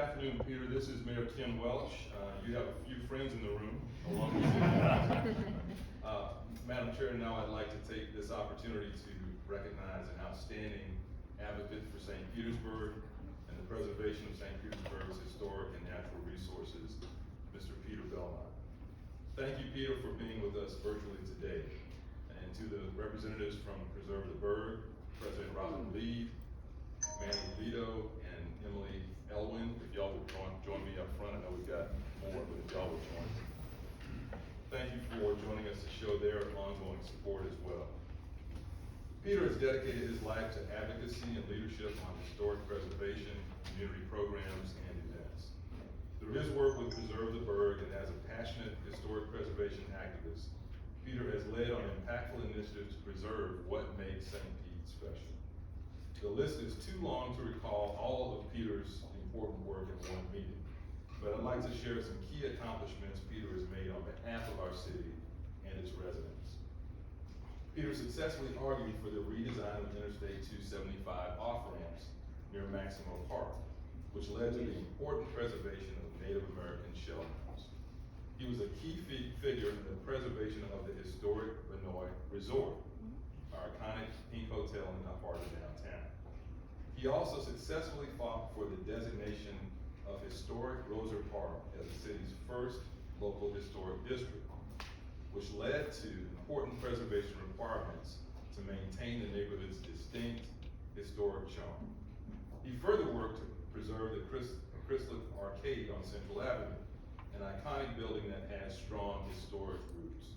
afternoon, Peter. This is Mayor Tim Welch. You have a few friends in the room, along with you. Madam Chair, now I'd like to take this opportunity to recognize an outstanding advocate for St. Petersburg and the preservation of St. Petersburg's historic and natural resources, Mr. Peter Belmont. Thank you, Peter, for being with us virtually today. And to the representatives from Preserve the Burg, President Robin Lee, Manny Vito, and Emily Elwin, if y'all would join me up front. I know we've got more, but if y'all would join me. Thank you for joining us to show their ongoing support as well. Peter has dedicated his life to advocacy and leadership on historic preservation, community programs, and events. Through his work with Preserve the Burg and as a passionate historic preservation activist, Peter has led on impactful initiatives to preserve what makes St. Pete special. The list is too long to recall all of Peter's important work in one meeting, but I'd like to share some key accomplishments Peter has made on behalf of our city and its residents. Peter successfully argued for the redesign of Interstate 275 off-ramps near Maximo Park, which led to the important preservation of Native American shelters. He was a key figure in the preservation of the historic Vinoy Resort, our iconic pink hotel in the heart of downtown. He also successfully fought for the designation of historic Roser Park as the city's first local historic district, which led to important preservation requirements to maintain the neighborhood's distinct historic charm. He further worked to preserve the Chrysalis Arcade on Central Avenue, an iconic building that has strong historic roots.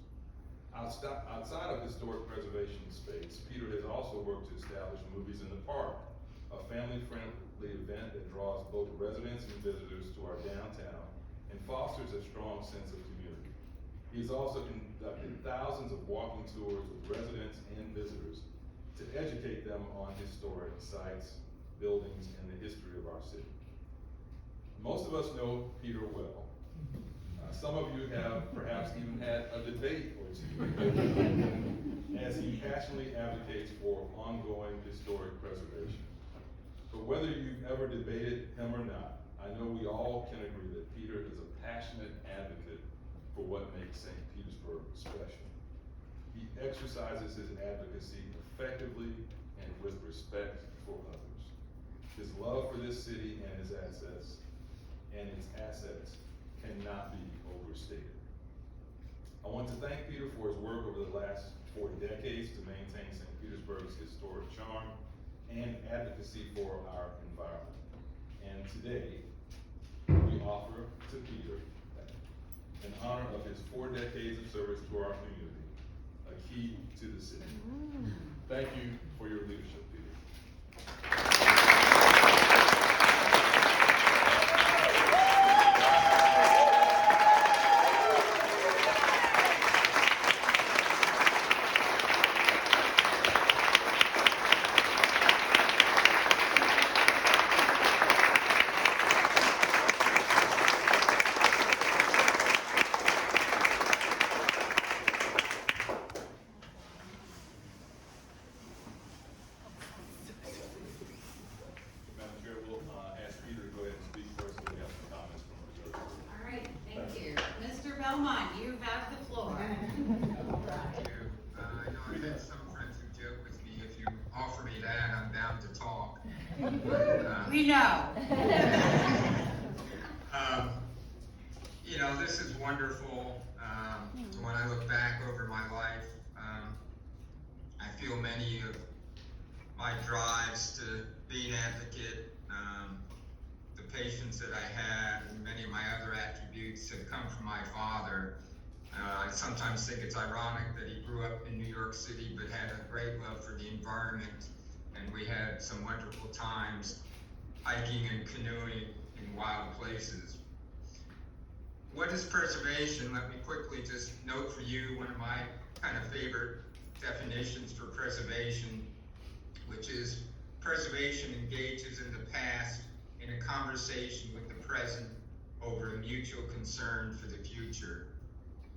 Outside of historic preservation space, Peter has also worked to establish Movies in the Park, a family-friendly event that draws both residents and visitors to our downtown and fosters a strong sense of community. He's also conducted thousands of walking tours with residents and visitors to educate them on historic sites, buildings, and the history of our city. Most of us know Peter well. Some of you have perhaps even had a debate or two as he passionately advocates for ongoing historic preservation. But whether you've ever debated him or not, I know we all can agree that Peter is a passionate advocate for what makes St. Petersburg special. He exercises his advocacy effectively and with respect for others. His love for this city and its assets cannot be overstated. I want to thank Peter for his work over the last 4 decades to maintain St. Petersburg's historic charm and advocacy for our environment. And today, we offer to Peter, in honor of his 4 decades of service to our community, a key to the city. Thank you for your leadership, Peter. Belmont, you have the floor. Thank you. I know I've had some friends who joke with me, if you offer me that, I'm bound to talk. But, we know. You know, this is wonderful. When I look back over my life, I feel many of my drives to be an advocate, the patience that I had, and many of my other attributes have come from my father. I sometimes think it's ironic that he grew up in New York City but had a great love for the environment, and we had some wonderful times hiking and canoeing in wild places. What is preservation? Let me quickly just note for you one of my kind of favorite definitions for preservation, which is preservation engages in the past in a conversation with the present over a mutual concern for the future.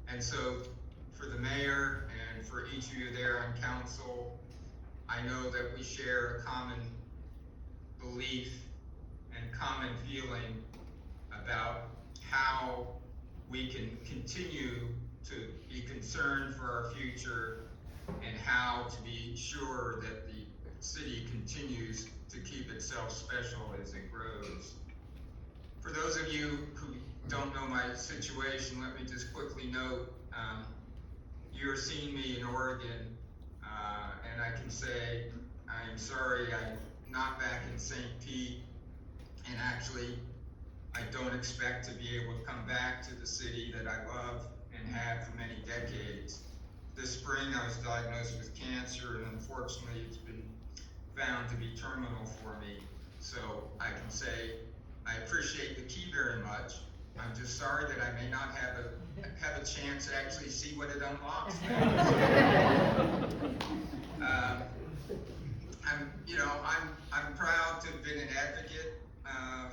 And so for the mayor and for each of you there on council, I know that we share a common belief and common feeling about how we can continue to be concerned for our future and how to be sure that the city continues to keep itself special as it grows. For those of you who don't know my situation, let me just quickly note, you're seeing me in Oregon, and I can say I'm sorry I'm not back in St. Pete, and actually I don't expect to be able to come back to the city that I love and have for many decades. This spring I was diagnosed with cancer, and unfortunately it's been found to be terminal for me. So I can say I appreciate the key very much. I'm just sorry that I may not have a chance to actually see what it unlocks. I'm proud to have been an advocate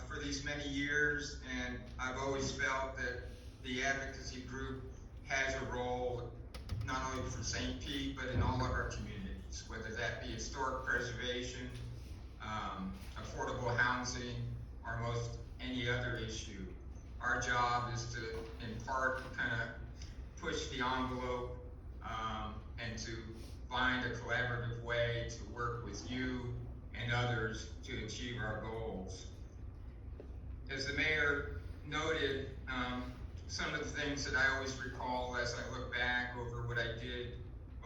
for these many years, and I've always felt that the advocacy group has a role not only for St. Pete, but in all of our communities, whether that be historic preservation, affordable housing, or most any other issue. Our job is to, in part, kind of push the envelope and to find a collaborative way to work with you and others to achieve our goals. As the mayor noted, some of the things that I always recall as I look back over what I did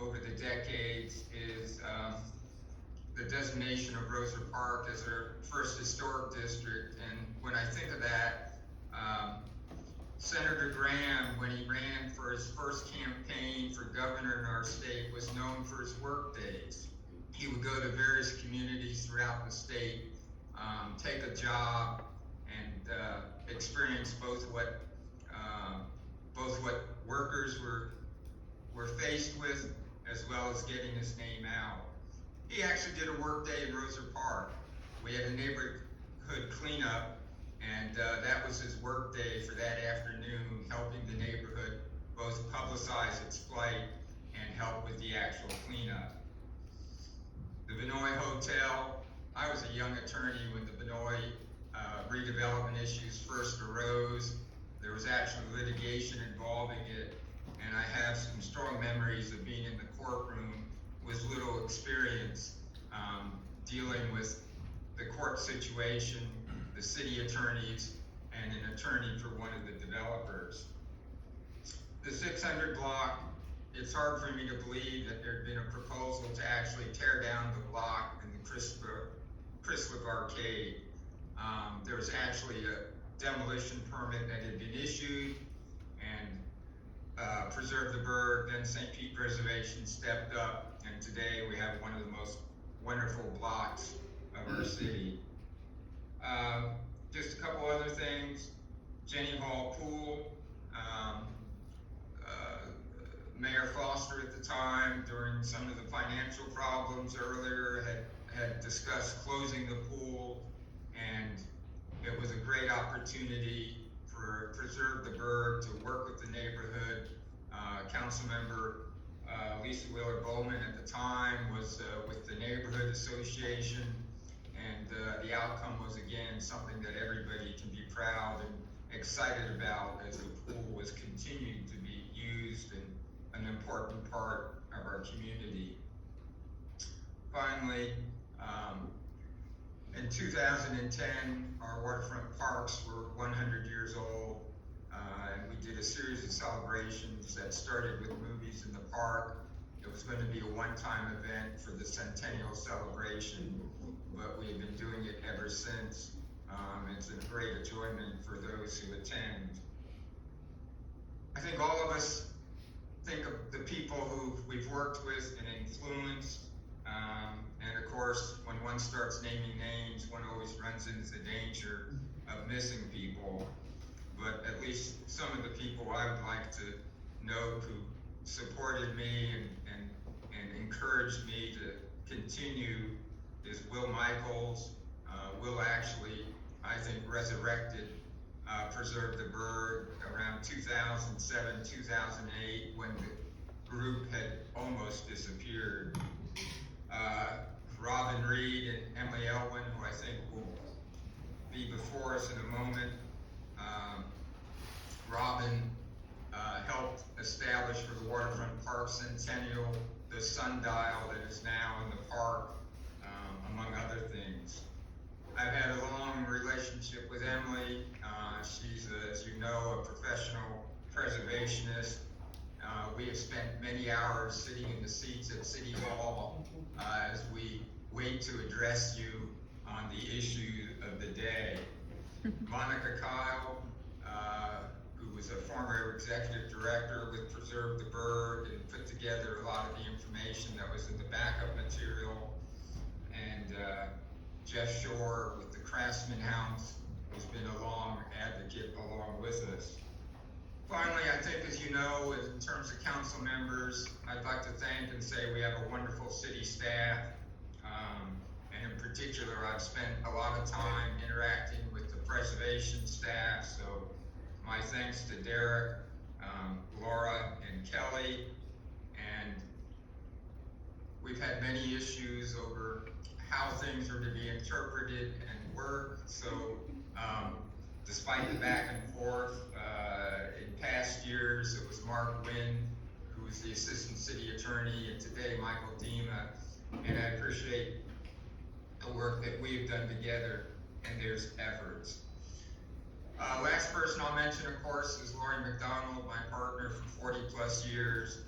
over the decades is the designation of Rosa Park as our first historic district. And when I think of that, Senator Graham, when he ran for his first campaign for governor in our state, was known for his work days. He would go to various communities throughout the state, take a job, and experience both what workers were faced with, as well as getting his name out. He actually did a work day in Rosa Park. We had a neighborhood cleanup, and that was his work day for that afternoon, helping the neighborhood both publicize its plight and help with the actual cleanup. The Vinoy Hotel, I was a young attorney when the Vinoy redevelopment issues first arose. There was actually litigation involving it, and I have some strong memories of being in the courtroom with little experience dealing with the court situation, the city attorneys, and an attorney for one of the developers. The 600 block, it's hard for me to believe that there had been a proposal to actually tear down the block in the Chrysler Arcade. There was actually a demolition permit that had been issued, and Preserve the Burg, then St. Pete Preservation stepped up, and today we have one of the most wonderful blocks of our city. Just a couple other things. Jenny Hall Pool, Mayor Foster at the time, during some of the financial problems earlier, had discussed closing the pool, and it was a great opportunity for Preserve the Burg to work with the neighborhood. Councilmember Lisa Wheeler Bowman at the time was with the neighborhood association, and the outcome was again something that everybody can be proud and excited about, as the pool was continuing to be used and an important part of our community. Finally, in 2010, our waterfront parks were 100 years old, and we did a series of celebrations that started with movies in the park. It was going to be a one-time event for the centennial celebration, but we have been doing it ever since. It's a great enjoyment for those who attend. I think all of us think of the people who we've worked with and influenced, and of course, when one starts naming names, one always runs into the danger of missing people. But at least some of the people I would like to note who supported me and encouraged me to continue is Will Michaels. Will actually, I think, resurrected Preserve the Burg around 2007, 2008, when the group had almost disappeared. Robin Reed and Emily Elwin, who I think will be before course in a moment. Robin helped establish for the Waterfront Park Centennial the sundial that is now in the park, among other things. I've had a long relationship with Emily. She's, as you know, a professional preservationist. We have spent many hours sitting in the seats at City Hall as we wait to address you on the issue of the day. Monica Kyle, who was a former executive director with Preserve the Burg and put together a lot of the information that was in the backup material, and Jeff Shore with the Craftsman House, who's been a long advocate along with us. Finally, I think, as you know, in terms of council members, I'd like to thank and say we have a wonderful city staff. And in particular, I've spent a lot of time interacting with the preservation staff. So my thanks to Derek, Laura, and Kelly. And we've had many issues over how things are to be interpreted and worked. So despite the back and forth, in past years, it was Mark Wynn, who was the assistant city attorney, and today Michael Dima. And I appreciate the work that we've done together and there's efforts. Last person I'll mention, of course, is Lori McDonald, my partner for 40 plus years.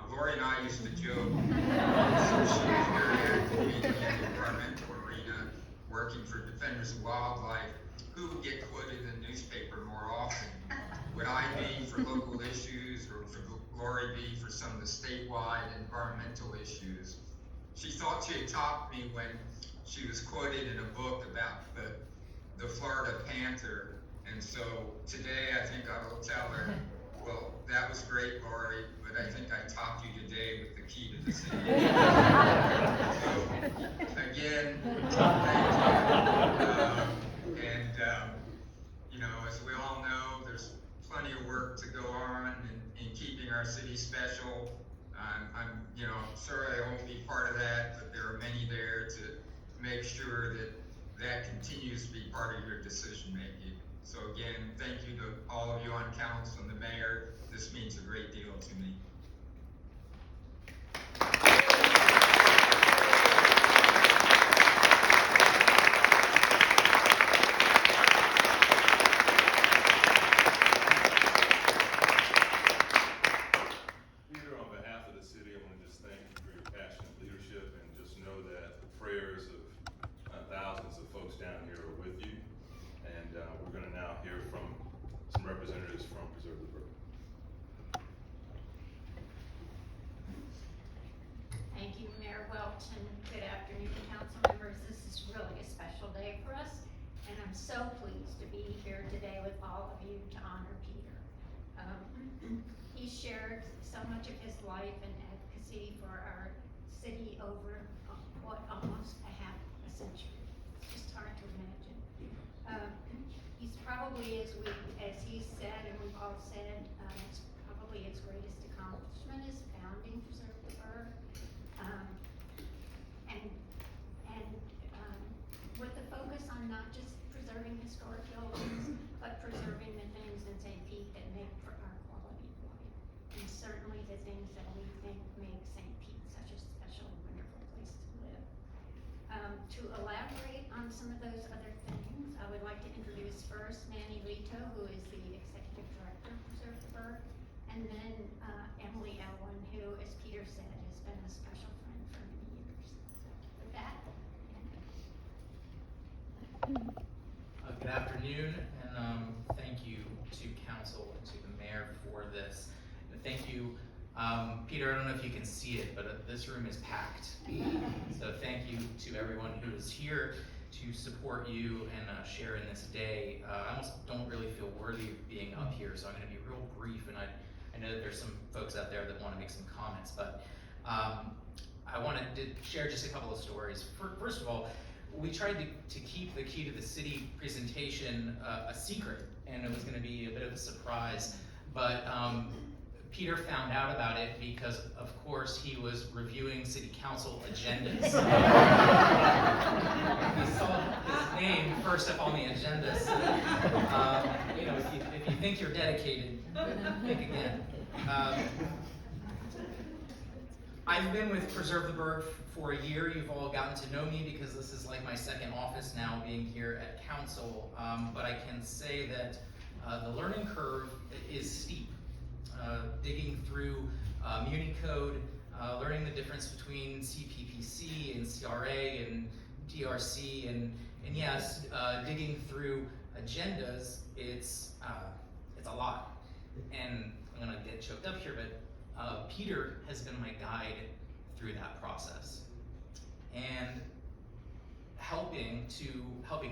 Lori and I used to joke, so she was very active in the environmental arena, working for Defenders of Wildlife. Who would get quoted in the newspaper more often? Would I be for local issues, or would Lori be for some of the statewide environmental issues? She thought she had topped me when she was quoted in a book about the Florida panther. And so today I think I will tell her, well, that was great, Lori, but I think I topped you today with the key to the city. So again, thank you. You know, as we all know, there's plenty of work to go on in keeping our city special. I'm, you know, sorry I won't be part of that, but there are many there to make sure that that continues to be part of your decision making. So again, thank you to all of you on council and the mayor. This means a great deal to me. Peter, on behalf of the city, I want to just thank you for your passionate leadership, and just know that the prayers of thousands of folks down here are with you. And we're going to now hear from some representatives from Preserve the Burg. Thank you, Mayor Welch, and good afternoon, council members. This is really a special day for us, and I'm so pleased to be here today with all of you to honor Peter. He shared so much of his life and advocacy for our city over almost a half a century. It's just hard to imagine. He's probably, as he said, and we've all said, it's probably his greatest accomplishment is founding Preserve the Burg. With the focus on not just preserving historic buildings, but preserving the things in St. Pete that make for our quality of life. And certainly the things that we think make St. Pete such a special, wonderful place to live. To elaborate on some of those other things, I would like to introduce first Manny Lito, who is the Executive Director of Preserve the Burg, and then Emily Elwin, who, as Peter said, has been a special friend for many years. So with that, good afternoon, and thank you to council and to the mayor for this. And thank you, Peter, I don't know if you can see it, but this room is packed. So thank you to everyone who is here to support you and share in this day. I almost don't really feel worthy of being up here, so I'm going to be real brief, and I know that there's some folks out there that want to make some comments, but I wanted to share just a couple of stories. First of all, we tried to keep the key to the city presentation a secret, and it was going to be a bit of a surprise, but Peter found out about it because, of course, he was reviewing city council agendas. He saw his name first up on the agenda, so, you know, if you think you're dedicated, think again. I've been with Preserve the Burg for a year. You've all gotten to know me because this is like my second office now, being here at council. But I can say that the learning curve is steep. Digging through Muni Code, learning the difference between CPPC and CRA and DRC, and yes, digging through agendas, it's a lot. And I'm gonna get choked up here, but Peter has been my guide through that process, and helping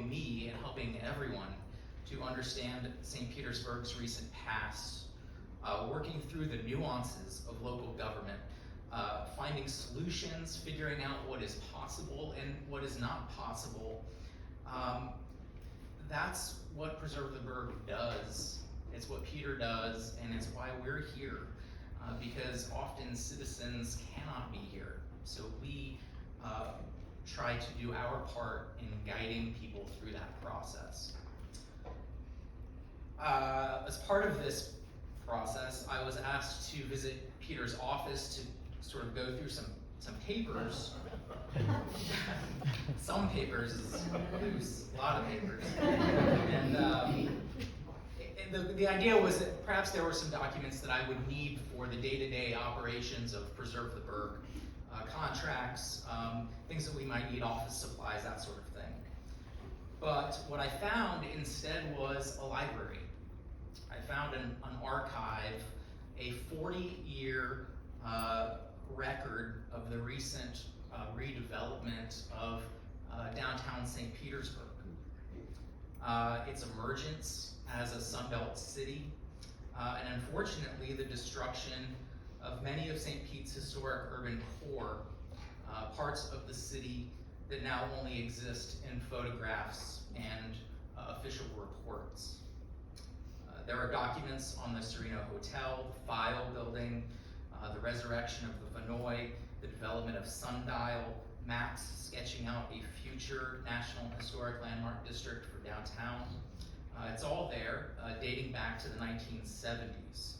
me and helping everyone to understand St. Petersburg's recent past, working through the nuances of local government, finding solutions, figuring out what is possible and what is not possible. That's what Preserve the Burg does. It's what Peter does, and it's why we're here, because often citizens cannot be here. So we try to do our part in guiding people through that process. As part of this process, I was asked to visit Peter's office to sort of go through some papers. Some papers is loose, a lot of papers. And the idea was that perhaps there were some documents that I would need for the day-to-day operations of Preserve the Burg, contracts, things that we might need, office supplies, that sort of thing. But what I found instead was a library. I found an archive, a 40-year record of the recent redevelopment of downtown St. Petersburg. Its emergence as a Sunbelt city, and unfortunately the destruction of many of St. Pete's historic urban core, parts of the city that now only exist in photographs and official reports. There are documents on the Sereno Hotel, the File building, the resurrection of the Vinoy, the development of Sundial, maps sketching out a future National Historic Landmark District for downtown. It's all there, dating back to the 1970s.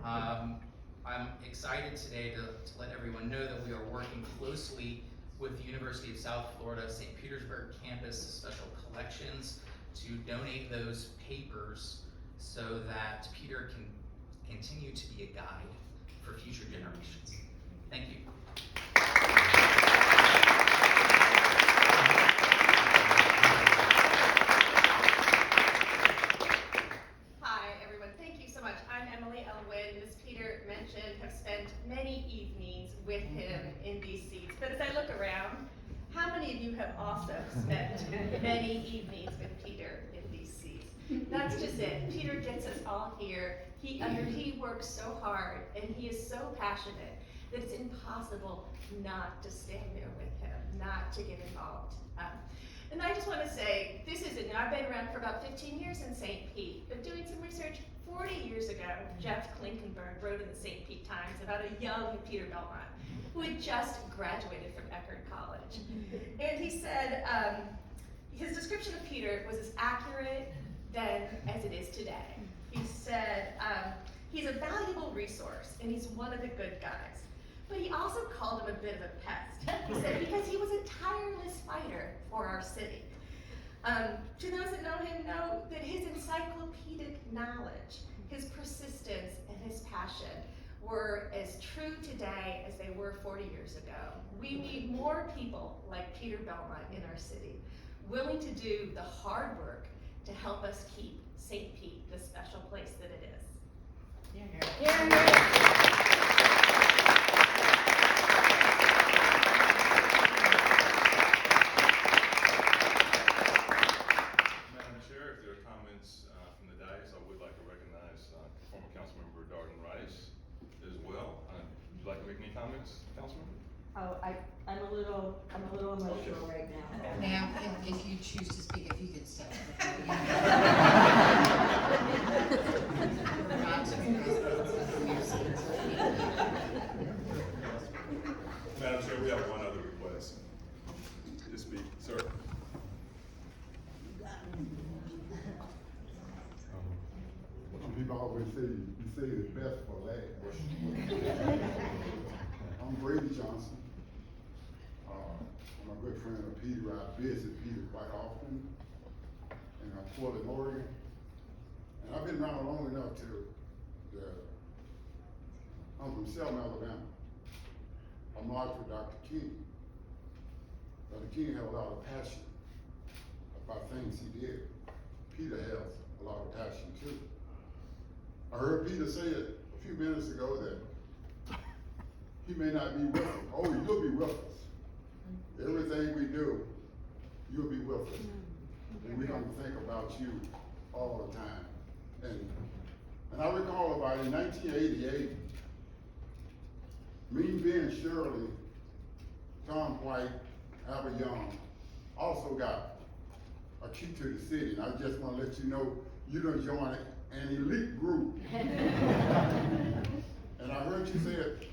I'm excited today to let everyone know that we are working closely with the University of South Florida St. Petersburg campus special collections to donate those papers so that Peter can continue to be a guide for future generations. Thank you. Hi, everyone. Thank you so much. I'm Emily Elwin. As Peter mentioned, have spent many evenings with him in these seats. But as I look around, how many of you have also spent many evenings with Peter in these seats? That's just it. Peter gets us all here. He works so hard, and he is so passionate that it's impossible not to stand there with him, not to get involved. And I just want to say, I've been around for about 15 years in St. Pete, but doing some research 40 years ago, Jeff Klinkenberg wrote in the St. Pete Times about a young Peter Belmont who had just graduated from Eckerd College. And he said, his description of Peter was as accurate then as it is today. He said, he's a valuable resource and he's one of the good guys. But he also called him a bit of a pest. He said, because he was a tireless fighter for our city. To those that know him know that his encyclopedic knowledge, his persistence, and his passion were as true today as they were 40 years ago. We need more people like Peter Belmont in our city, willing to do the hard work to help us keep St. Pete the special place that it is. Madam Chair, if there are comments from the dais, I would like to recognize former Councilmember Darden Rice as well. Would you like to make any comments, Councilmember? Oh, I'm a little emotional right now. Ma'am, if you choose to speak, if you could step up. Not to always say you say the best for last. I'm Brady Johnson. I'm a good friend of Peter. I visit Peter quite often in Portland, Oregon. And I've been around long enough I'm from Selma, Alabama. I marched with Dr. King. Dr. King had a lot of passion about things he did. Peter has a lot of passion too. I heard Peter say it a few minutes ago that he may not be with us. Oh, you'll be with us. Everything we do, you'll be with us. And we're gonna think about you all the time. And I recall about in 1988, me, Ben Shirley, Tom White, Albert Young, also got a key to the city. And I just wanna let you know, you done joined an elite group. And I heard you say it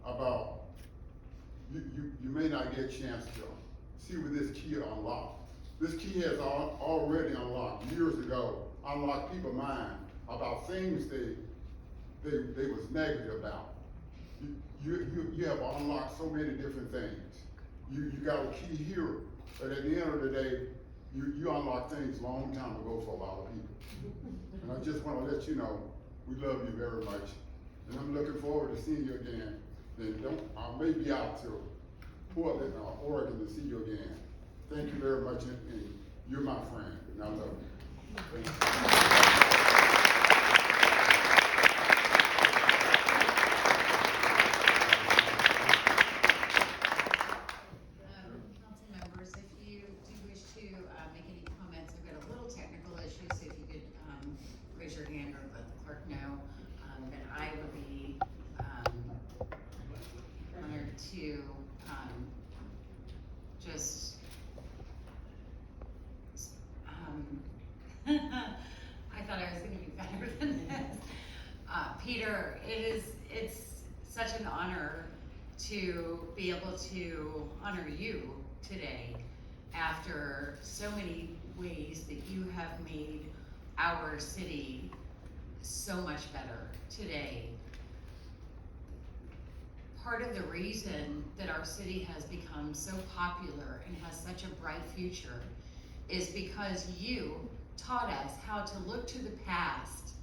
about you may not get a chance to see what this key unlocked. This key has already unlocked, years ago, unlocked people's mind about things they was negative about. You have unlocked so many different things. You got a key here, but at the end of the day, you unlocked things a long time ago for a lot of people. And I just want to let you know, we love you very much. And I'm looking forward to seeing you again. And I may be out to Portland, Oregon to see you again. Thank you very much, and you're my friend, and I love you. Council members, if you do wish to make any comments, I've got a little technical issue, so if you could raise your hand or let the clerk know, then I would be honored to just I thought I was going to be better than this. Peter, it's such an honor to be able to honor you today after so many ways that you have made our city so much better today. Part of the reason that our city has become so popular and has such a bright future is because you taught us how to look to the past,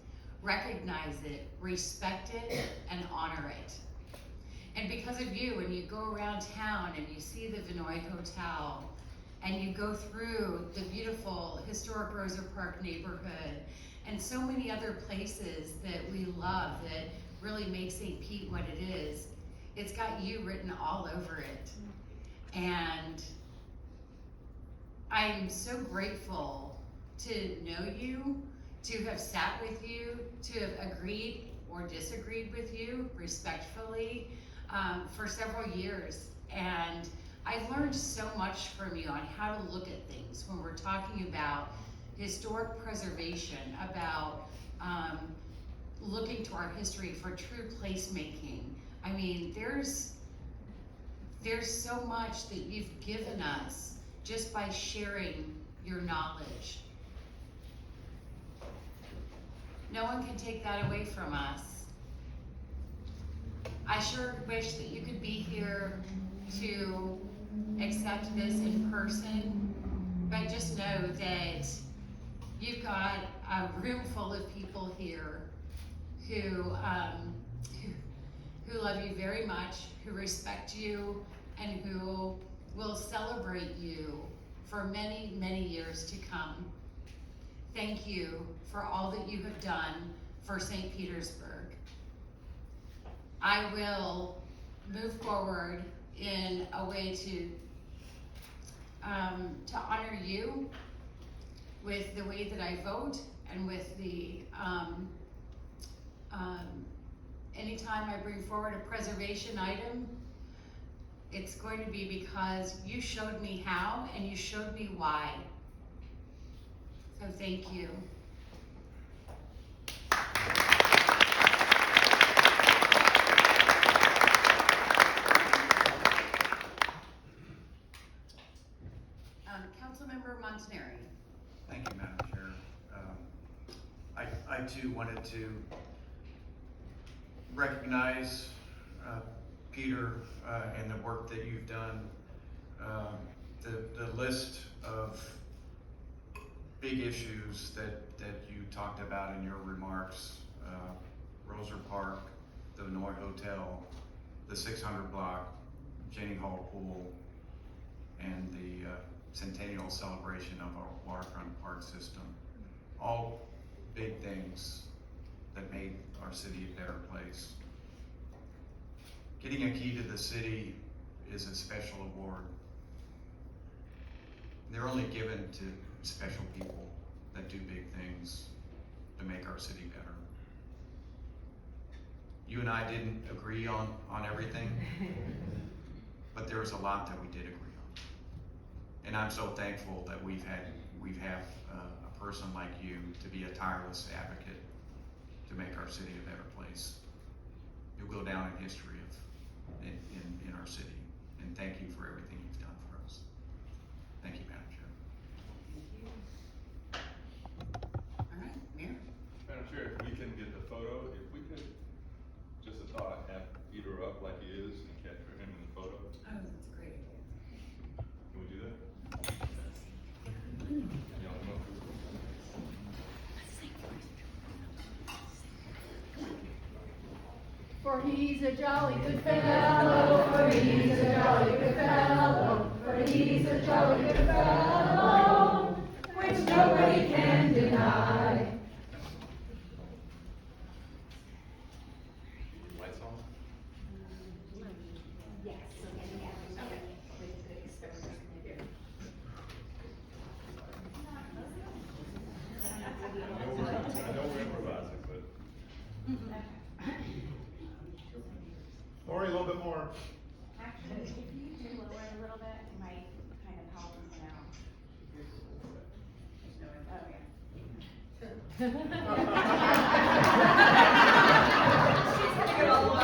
recognize it, respect it, and honor it. And because of you, when you go around town and you see the Vinoy Hotel, and you go through the beautiful historic Rosa Park neighborhood, and so many other places that we love that really make St. Pete what it is, it's got you written all over it. And I'm so grateful to know you, to have sat with you, to have agreed or disagreed with you respectfully for several years. And I've learned so much from you on how to look at things when we're talking about historic preservation, about looking to our history for true placemaking. I mean, there's so much that you've given us just by sharing your knowledge. No one can take that away from us. I sure wish that you could be here to accept this in person, but just know that you've got a room full of people here who love you very much, who respect you, and who will celebrate you for many, many years to come. Thank you for all that you have done for St. Petersburg. I will move forward in a way to honor you with the way that I vote, and with the anytime I bring forward a preservation item, it's going to be because you showed me how and you showed me why. So thank you. Councilmember Montanari. Thank you, Madam Chair. I too wanted to recognize Peter and the work that you've done. The list of big issues that you talked about in your remarks, Roser Park, the Noy Hotel, the 600 block, Jenny Hall Pool, and the centennial celebration of our waterfront park system. All big things that made our city a better place. Getting a key to the city is a special award. They're only given to special people that do big things to make our city better. You and I didn't agree on everything, but there was a lot that we did agree on. And I'm so thankful that we have a person like you to be a tireless advocate to make our city a better place. You'll go down in history in our city, and thank you for everything you've done for us. Thank you, Madam Chair. All right, Mayor? Madam Chair, if we can get the photo, if we could, just a thought, have Peter up like he is and capture him in the photo. Oh, that's a great idea. Can we do that? Y'all come up here. For he's a jolly good fellow, for he's a jolly good fellow, for he's a jolly good fellow, which nobody can deny. Lights on? Yes. I know we're improvising, but. Lori, a little bit more. Actually, if you do lower it a little bit, it might kind of help us out. Oh, yeah. She's gonna go all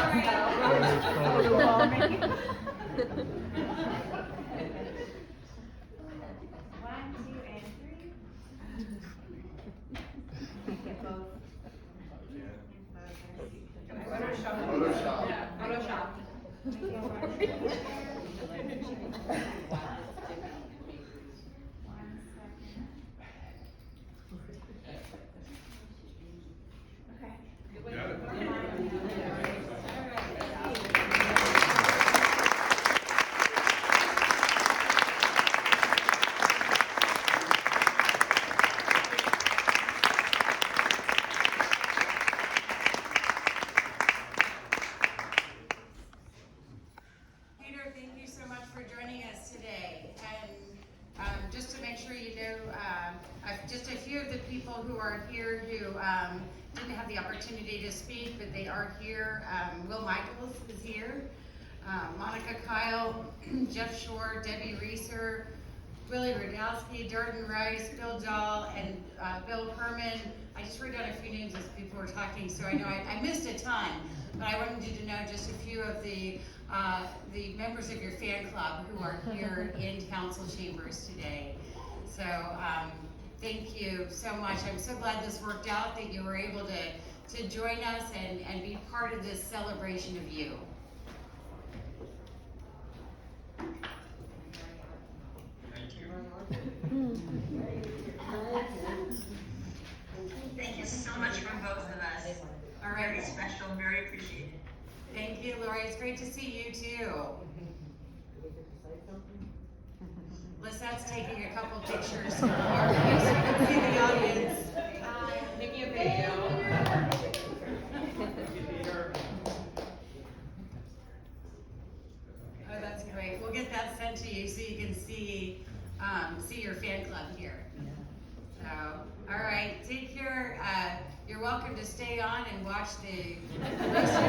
One, two, and three. Get both. Photoshop. Yeah, Photoshop. One second. Okay. Got it. Peter, thank you so much for joining us today. And just to make sure you know, just a few of the people who are here who didn't have the opportunity to speak, but they are here. Will Michaels is here. Monica Kyle, Jeff Shore, Debbie Reeser, Willie Radowski, Darden Rice, Bill Dahl, and Bill Herman. I just wrote down a few names as people were talking, so I know I missed a ton, but I wanted you to know just a few of the members of your fan club who are here in council chambers today. So thank you so much. I'm so glad this worked out, that you were able to join us and be part of this celebration of you. Thank you. Thank you so much from both of us. All right. Very special, very appreciated. Thank you, Lori. It's great to see you too. Lisette's taking a couple pictures so you can see the audience. Making a video. Oh, that's great. We'll get that sent to you so you can see your fan club here. So, all right, take care. You're welcome to stay on and watch the rest of